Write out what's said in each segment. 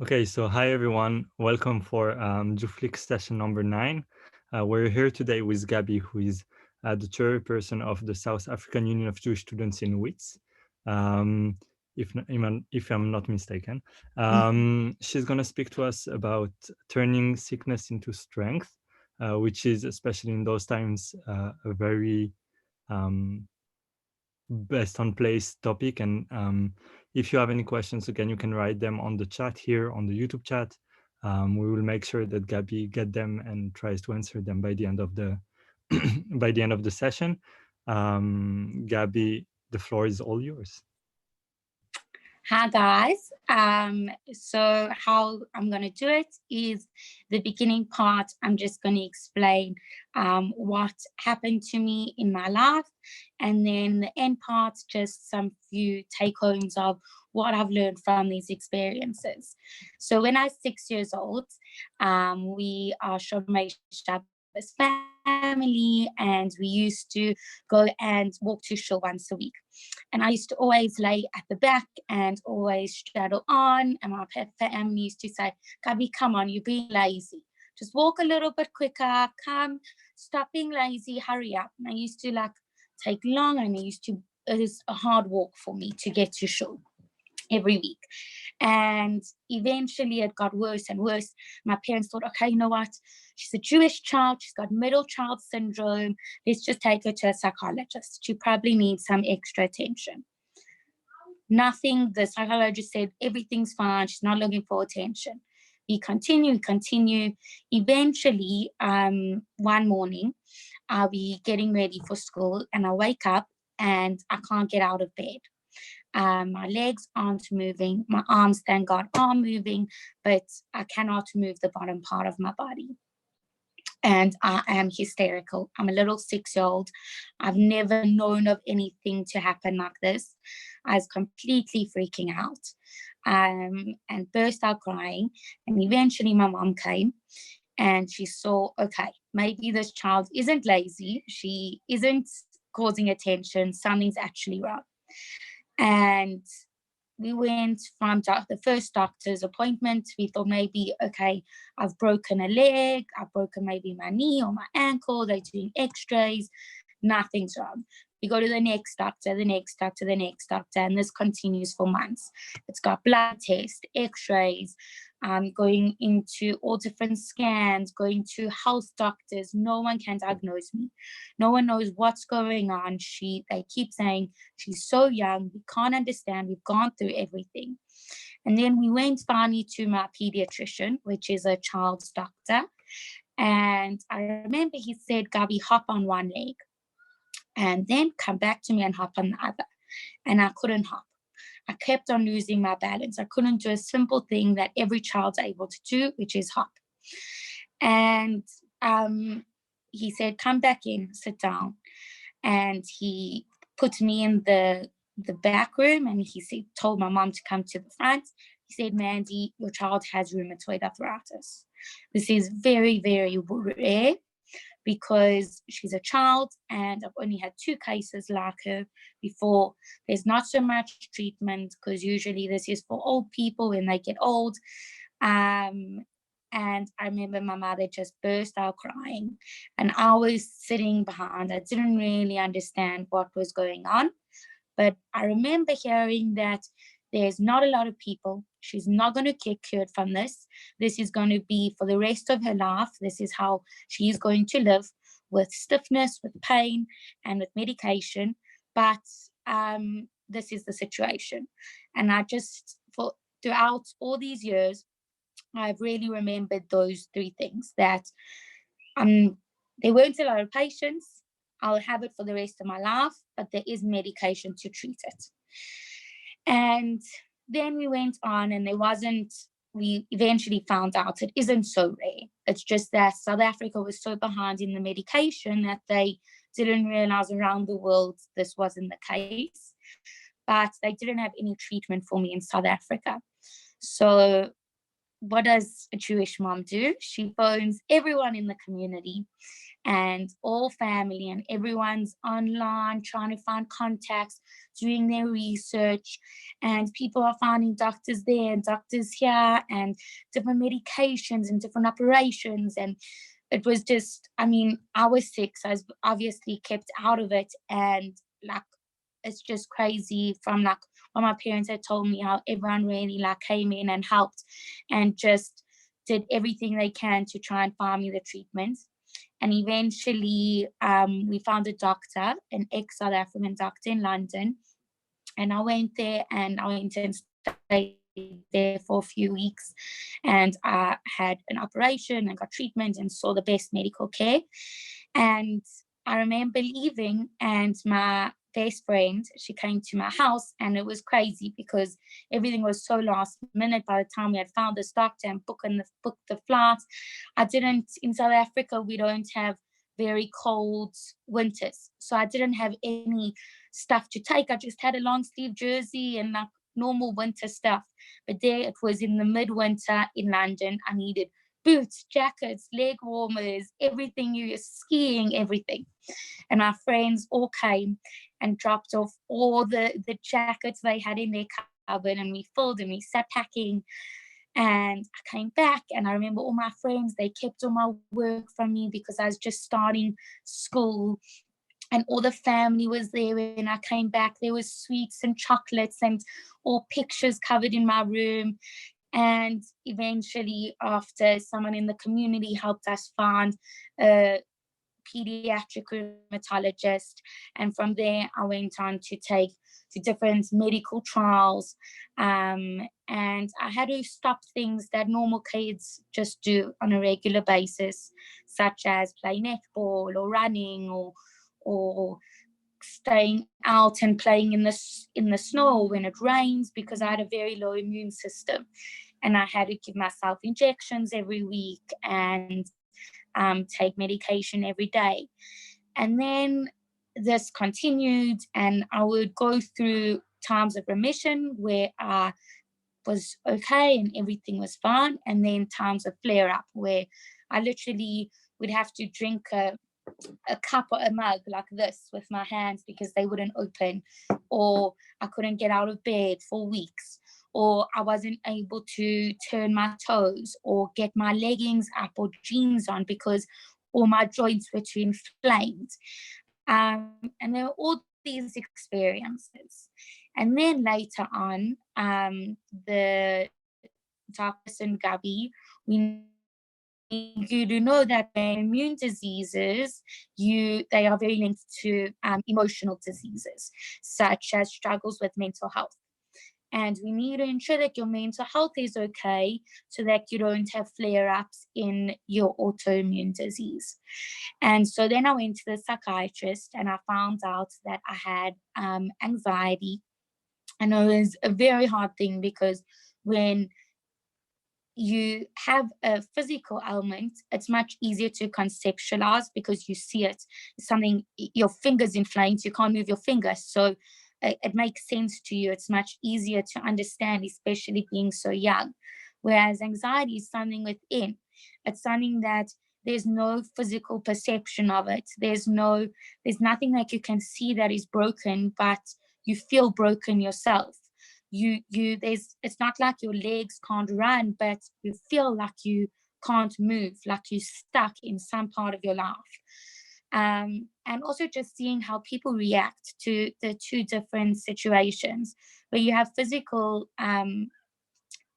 Okay, so hi everyone. Welcome for Jewflix session number 9. We're here today with Gabby, who is the chairperson of the South African Union of Jewish Students in WUJS, if I'm not mistaken. She's going to speak to us about turning sickness into strength, which is, especially in those times, a very best on place topic. And if you have any questions, again, you can write them on the chat here on the YouTube chat. We will make sure that Gabby get them and tries to answer them by the end of the by the end of the session. Gabby, the floor is all yours. Hi guys, so how I'm going to do it is the beginning part. I'm just going to explain what happened to me in my life, and then the end part, just some few take homes of what I've learned from these experiences. So when I was 6 years old, we are Shomrei Shabbos family, and we used to go and walk to shul once a week. And I used to always lay at the back and always straddle on. And my family used to say, Gabi, come on, you're being lazy. Just walk a little bit quicker. Come, stop being lazy, hurry up. And I used to take long, and it was a hard walk for me to get to shul every week. And eventually it got worse and worse. My parents thought, okay, you know what? She's a Jewish child. She's got middle child syndrome. Let's just take her to a psychologist. She probably needs some extra attention. Nothing. The psychologist said, everything's fine. She's not looking for attention. We continue. Eventually, one morning, I'll be getting ready for school, and I wake up and I can't get out of bed. My legs aren't moving. My arms, thank God, are moving, but I cannot move the bottom part of my body. And I am hysterical. I'm a little 6-year-old. I've never known of anything to happen like this. I was completely freaking out and burst out crying. And eventually my mom came, and she saw, okay, maybe this child isn't lazy. She isn't causing attention. Something's actually wrong. And we went from the first doctor's appointment. We thought maybe, okay, I've broken a leg, I've broken maybe my knee or my ankle. They're doing x-rays. Nothing's wrong. We go to the next doctor, the next doctor, the next doctor, and this continues for months. It's got blood tests, x-rays, going into all different scans, going to health doctors. No one can diagnose me. No one knows what's going on. They keep saying she's so young, we can't understand, we've gone through everything. And then we went finally to my pediatrician, which is a child's doctor. And I remember he said, Gabi, hop on one leg, and then come back to me and hop on the other. And I couldn't hop. I kept on losing my balance. I couldn't do a simple thing that every child's able to do, which is hop. And he said, come back in, sit down. And he put me in the back room, and he told my mom to come to the front. He said, Mandy, your child has rheumatoid arthritis. This is very, very rare, because she's a child, and I've only had 2 cases like her before. There's not so much treatment, because usually this is for old people when they get old. And I remember my mother just burst out crying, and I was sitting behind. I didn't really understand what was going on, but I remember hearing that there's not a lot of people. She's not going to get cured from this. This is going to be for the rest of her life. This is how she's going to live, with stiffness, with pain, and with medication. But this is the situation. And throughout all these years, I've really remembered those 3 things, that there weren't a lot of patients. I'll have it for the rest of my life, but there is medication to treat it. And then we went on, and we eventually found out it isn't so rare. It's just that South Africa was so behind in the medication that they didn't realize around the world this wasn't the case. But they didn't have any treatment for me in South Africa. So what does a Jewish mom do? She phones everyone in the community, and all family and everyone's online trying to find contacts, doing their research, and people are finding doctors there and doctors here and different medications and different operations. And it was just, I mean, I was sick, so I was obviously kept out of it. And like, it's just crazy from like what my parents had told me, how everyone really like came in and helped and just did everything they can to try and find me the treatment. And eventually we found a doctor, an ex-South African doctor in London. And I went there and I went and stayed there for a few weeks. And I had an operation and got treatment and saw the best medical care. And I remember leaving, and my best friend, she came to my house, and it was crazy because everything was so last minute. By the time we had found this doctor and booked the flights, in South Africa, we don't have very cold winters. So I didn't have any stuff to take. I just had a long sleeve jersey and like normal winter stuff. But there it was in the midwinter in London. I needed boots, jackets, leg warmers, everything. You were skiing, everything. And my friends all came and dropped off all the jackets they had in their cupboard, and we filled and we sat packing. And I came back, and I remember all my friends, they kept all my work from me because I was just starting school. And all the family was there when I came back. There was sweets and chocolates and all pictures covered in my room. And eventually, after someone in the community helped us find a pediatric rheumatologist, and from there I went on to take to different medical trials, and I had to stop things that normal kids just do on a regular basis, such as play netball or running or staying out and playing in the snow when it rains, because I had a very low immune system, and I had to give myself injections every week and take medication every day. And then this continued, and I would go through times of remission where I was okay and everything was fine, and then times of flare up where I literally would have to drink a cup or a mug like this with my hands because they wouldn't open, or I couldn't get out of bed for weeks, or I wasn't able to turn my toes or get my leggings up or jeans on because all my joints were too inflamed. And there were all these experiences. And then later on, the doctors and Gabby, we you do know that immune diseases, they are very linked to emotional diseases, such as struggles with mental health. And we need to ensure that your mental health is okay so that you don't have flare-ups in your autoimmune disease. And so then I went to the psychiatrist and I found out that I had anxiety. And it was a very hard thing because when you have a physical ailment, it's much easier to conceptualize because you see it. Something, your finger's inflamed, you can't move your finger. So it makes sense to you. It's much easier to understand, especially being so young. Whereas anxiety is something within. It's something that there's no physical perception of it. There's nothing that you can see that is broken, but you feel broken yourself. It's not like your legs can't run, but you feel like you can't move, like you're stuck in some part of your life. And also just seeing how people react to the two different situations where you have physical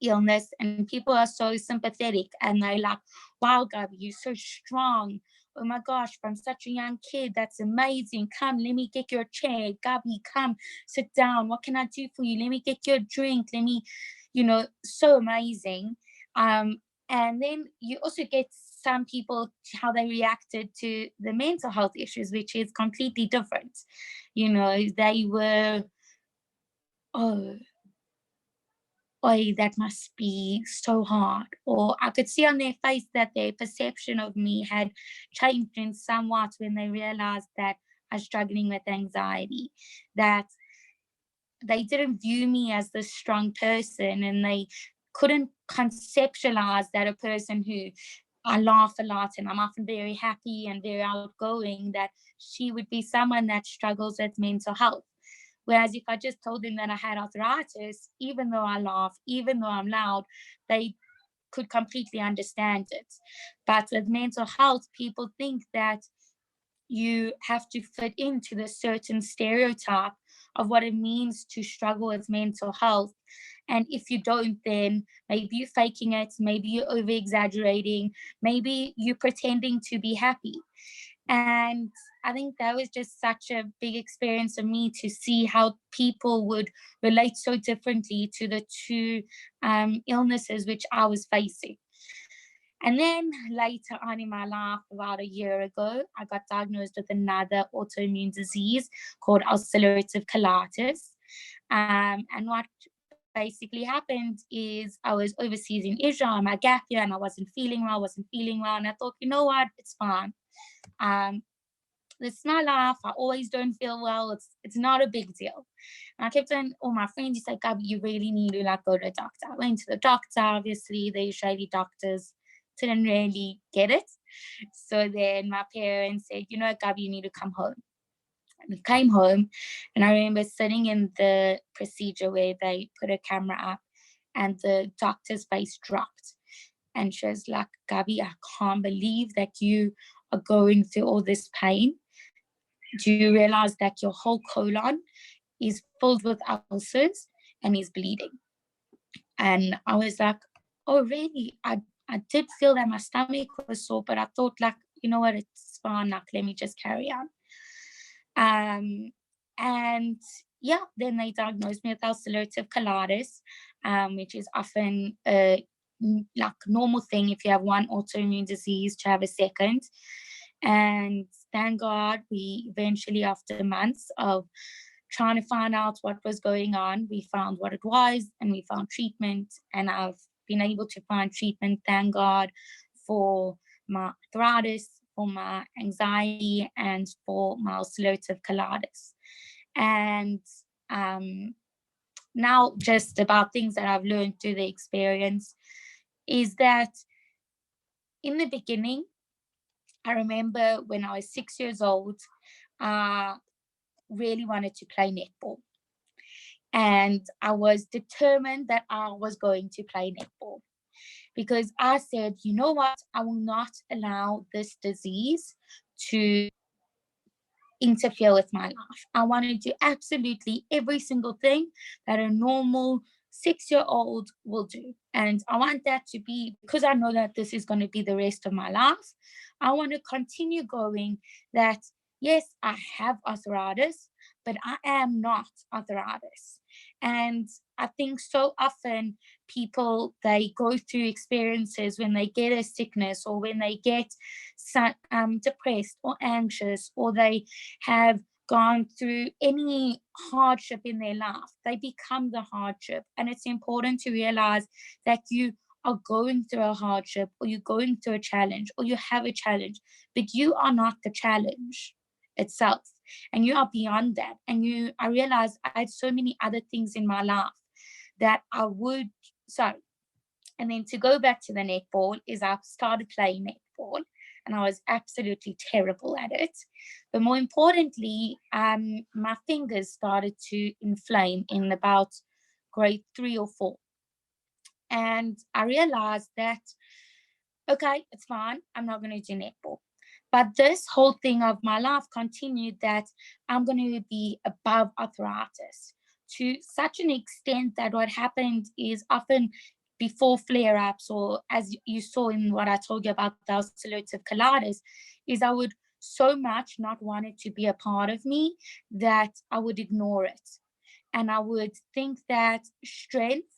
illness and people are so sympathetic and they're like, wow, Gabby, you're so strong. Oh my gosh, from such a young kid, that's amazing. Come, let me get your chair. Gabby, come, sit down. What can I do for you? Let me get you a drink. So amazing. And then you also get some people, how they reacted to the mental health issues, which is completely different. They were, oh, that must be so hard. Or I could see on their face that their perception of me had changed in somewhat when they realized that I was struggling with anxiety, that they didn't view me as this strong person, and they couldn't conceptualize that a person who I laugh a lot and I'm often very happy and very outgoing, that she would be someone that struggles with mental health. Whereas if I just told them that I had arthritis, even though I laugh, even though I'm loud, they could completely understand it. But with mental health, people think that you have to fit into the certain stereotype of what it means to struggle with mental health. And if you don't, then maybe you're faking it, maybe you're over exaggerating, maybe you're pretending to be happy. And I think that was just such a big experience for me to see how people would relate so differently to the two illnesses which I was facing. And then later on in my life, about a year ago, I got diagnosed with another autoimmune disease called ulcerative colitis. And what basically happened is I was overseas in Israel on my gap year, and I wasn't feeling well. And I thought, you know what, it's fine. This is my life. I always don't feel well. It's not a big deal. And I kept telling all my friends, he's like, Gabby, you really need to like go to the doctor. I went to the doctor. Obviously, the Israeli doctors didn't really get it. So then my parents said, you know, Gabby, you need to come home. And we came home, and I remember sitting in the procedure where they put a camera up, and the doctor's face dropped. And she was like, Gabby, I can't believe that you are going through all this pain. Do you realize that your whole colon is filled with ulcers and is bleeding? And I was like, oh, really? I did feel that my stomach was sore, but I thought, like, you know what, it's fine. Like, let me just carry on. And yeah, then they diagnosed me with ulcerative colitis, which is often a like normal thing if you have one autoimmune disease to have a second. And thank God, we eventually, after months of trying to find out what was going on, we found what it was, and we found treatment. And I've been able to find treatment, thank God, for my arthritis, for my anxiety, and for my ulcerative colitis. And now, just about things that I've learned through the experience is that in the beginning, I remember when I was 6 years old, I really wanted to play netball. And I was determined that I was going to play netball, because I said, you know what, I will not allow this disease to interfere with my life. I want to do absolutely every single thing that a normal 6-year-old will do. And I want that to be, because I know that this is going to be the rest of my life, I want to continue going that, yes, I have arthritis, but I am not arthritis. And I think so often people, they go through experiences when they get a sickness, or when they get depressed or anxious, or they have gone through any hardship in their life, they become the hardship. And it's important to realize that you are going through a hardship, or you're going through a challenge, or you have a challenge, but you are not the challenge itself, and you are beyond that. And I realized I had so many other things in my life that and then to go back to the netball, is I started playing netball, and I was absolutely terrible at it. But more importantly, my fingers started to inflame in about grade 3 or 4. And I realized that, okay, it's fine, I'm not going to do netball. But this whole thing of my life continued, that I'm going to be above arthritis, to such an extent that what happened is, often before flare-ups, or as you saw in what I told you about the ulcerative colitis, is I would so much not want it to be a part of me that I would ignore it. And I would think that strength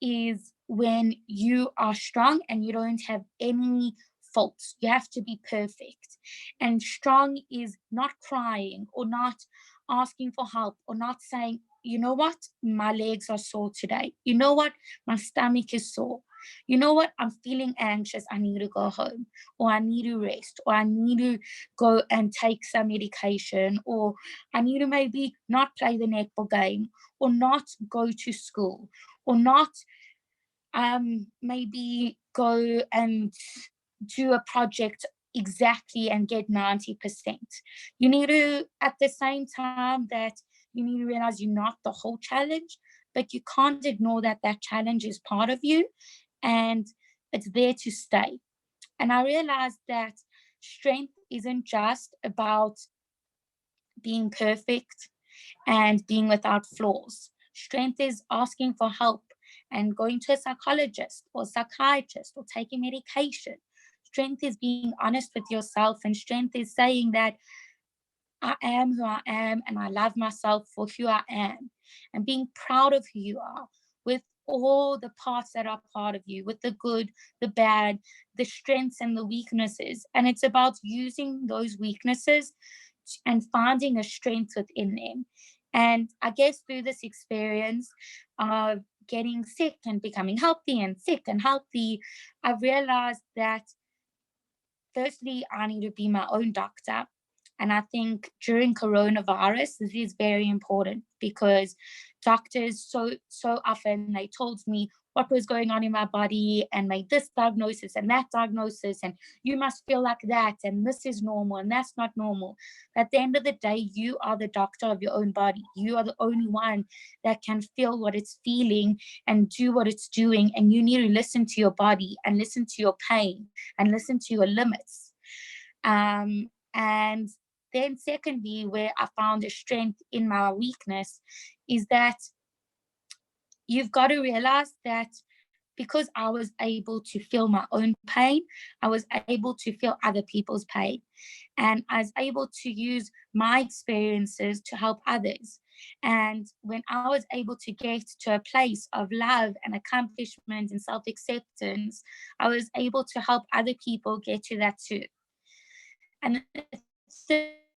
is when you are strong and you don't have any faults. You have to be perfect. And strong is not crying, or not asking for help, or not saying, you know what, my legs are sore today. You know what, my stomach is sore. You know what, I'm feeling anxious, I need to go home, or I need to rest, or I need to go and take some medication, or I need to maybe not play the netball game, or not go to school, or not maybe go and do a project exactly and get 90%. You need to, at the same time, that you need to realize you're not the whole challenge, but you can't ignore that that challenge is part of you and it's there to stay. And I realized that strength isn't just about being perfect and being without flaws. Strength is asking for help and going to a psychologist or psychiatrist or taking medication. Strength is being honest with yourself, and strength is saying that I am who I am and I love myself for who I am, and being proud of who you are with all the parts that are part of you, with the good, the bad, the strengths and the weaknesses. And it's about using those weaknesses and finding a strength within them. And I guess through this experience of getting sick and becoming healthy and sick and healthy, I've realized that firstly, I need to be my own doctor. And I think during coronavirus, this is very important because doctors so often they told me what was going on in my body and made this diagnosis and that diagnosis, and you must feel like that, and this is normal and that's not normal. At the end of the day, you are the doctor of your own body. You are the only one that can feel what it's feeling and do what it's doing. And you need to listen to your body and listen to your pain and listen to your limits. And then secondly, where I found a strength in my weakness is that you've got to realize that because I was able to feel my own pain, I was able to feel other people's pain. And I was able to use my experiences to help others. And when I was able to get to a place of love and accomplishment and self-acceptance, I was able to help other people get to that too. And the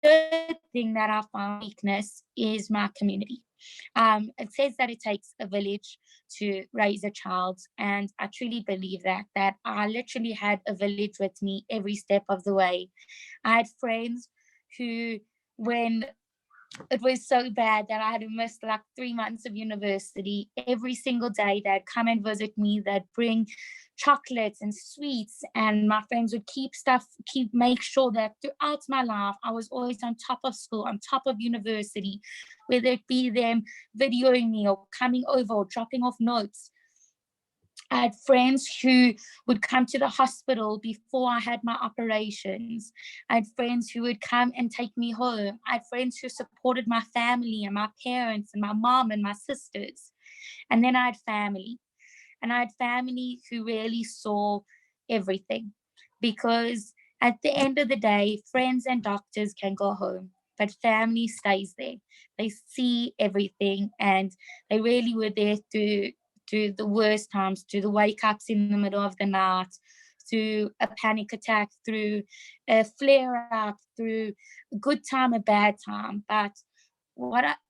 third thing that I found weakness is my community. It says that it takes a village to raise a child, and I truly believe that I literally had a village with me every step of the way. I had friends who, when it was so bad that I had missed like 3 months of university, every single day they'd come and visit me, they'd bring chocolates and sweets, and my friends would make sure that throughout my life I was always on top of school, on top of university, whether it be them videoing me or coming over or dropping off notes. I had friends who would come to the hospital before I had my operations. I had friends who would come and take me home. I had friends who supported my family and my parents and my mom and my sisters. And then I had family. And I had family who really saw everything, because at the end of the day, friends and doctors can go home, but family stays there. They see everything, and they really were there through the worst times, through the wake ups in the middle of the night, through a panic attack, through a flare up, through a good time, a bad time. But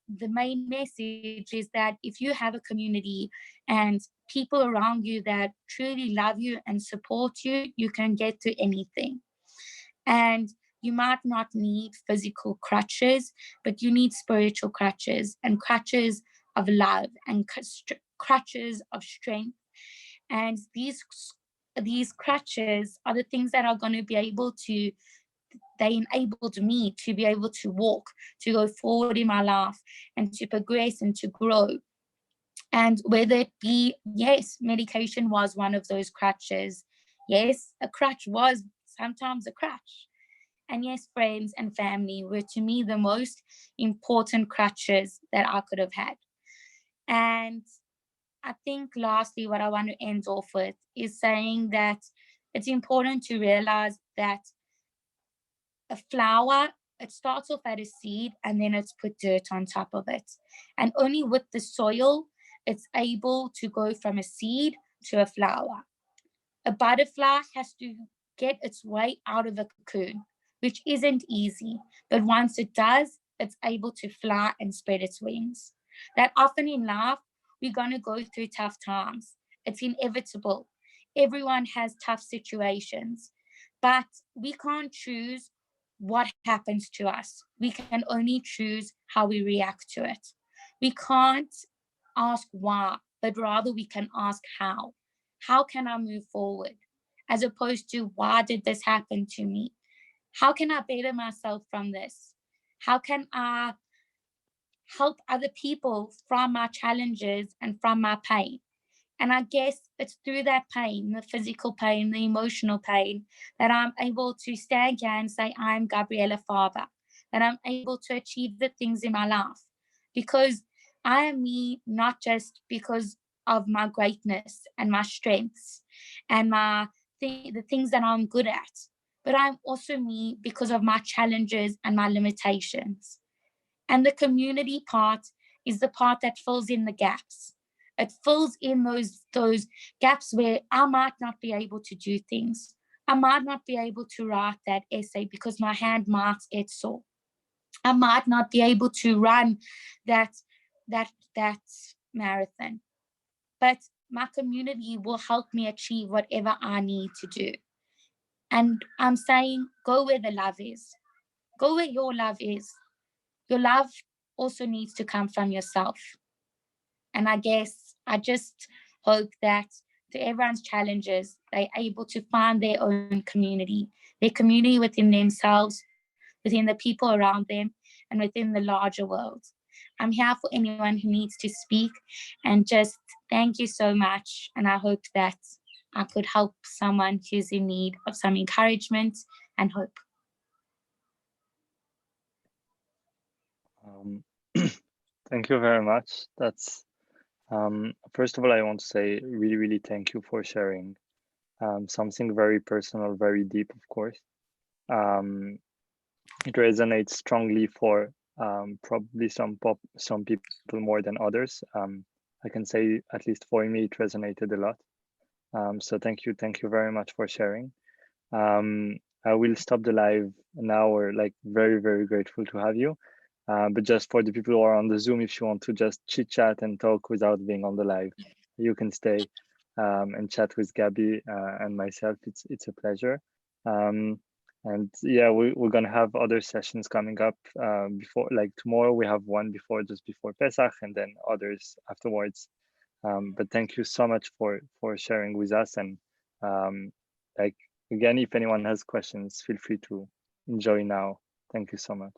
the main message is that if you have a community and people around you that truly love you and support you, you can get to anything. And you might not need physical crutches, but you need spiritual crutches and crutches of love and crutches of strength. And these crutches are the things that are going to be able to, they enabled me to be able to walk, to go forward in my life and to progress and to grow. And whether it be, yes, medication was one of those crutches. Yes, a crutch was sometimes a crutch. And yes, friends and family were to me the most important crutches that I could have had. And I think lastly, what I want to end off with is saying that it's important to realize that a flower, it starts off at a seed and then it's put dirt on top of it. And only with the soil, it's able to go from a seed to a flower. A butterfly has to get its way out of a cocoon, which isn't easy. But once it does, it's able to fly and spread its wings. That often in life, we're going to go through tough times. It's inevitable. Everyone has tough situations, but we can't choose what happens to us. We can only choose how we react to it. We can't ask why, but rather we can ask how. How can I move forward? as opposed to why did this happen to me? How can I better myself from this? How can I help other people from my challenges and from my pain? And I guess it's through that pain, the physical pain, the emotional pain, that I'm able to stand here and say, I'm Gabriella Faber, that I'm able to achieve the things in my life. Because I am me, not just because of my greatness and my strengths and the things that I'm good at, but I'm also me because of my challenges and my limitations. And the community part is the part that fills in the gaps. It fills in those gaps where I might not be able to do things. I might not be able to write that essay because my hand might get sore. I might not be able to run that that marathon. But my community will help me achieve whatever I need to do. And I'm saying, go where the love is. Go where your love is. Your love also needs to come from yourself. And I guess I just hope that to everyone's challenges, they're able to find their own community, their community within themselves, within the people around them, and within the larger world. I'm here for anyone who needs to speak, and just thank you so much. And I hope that I could help someone who's in need of some encouragement and hope. Thank you very much. That's first of all, I want to say really, really thank you for sharing something very personal, very deep, of course. It resonates strongly for probably some people more than others. I can say at least for me, it resonated a lot. So thank you very much for sharing. I will stop the live now. We're like very, very grateful to have you. But just for the people who are on the Zoom, if you want to just chit chat and talk without being on the live, you can stay and chat with Gabby and myself. It's a pleasure. And yeah, we're gonna have other sessions coming up before, like tomorrow we have one just before Pesach, and then others afterwards. But thank you so much for sharing with us. And like again, if anyone has questions, feel free to enjoy now. Thank you so much.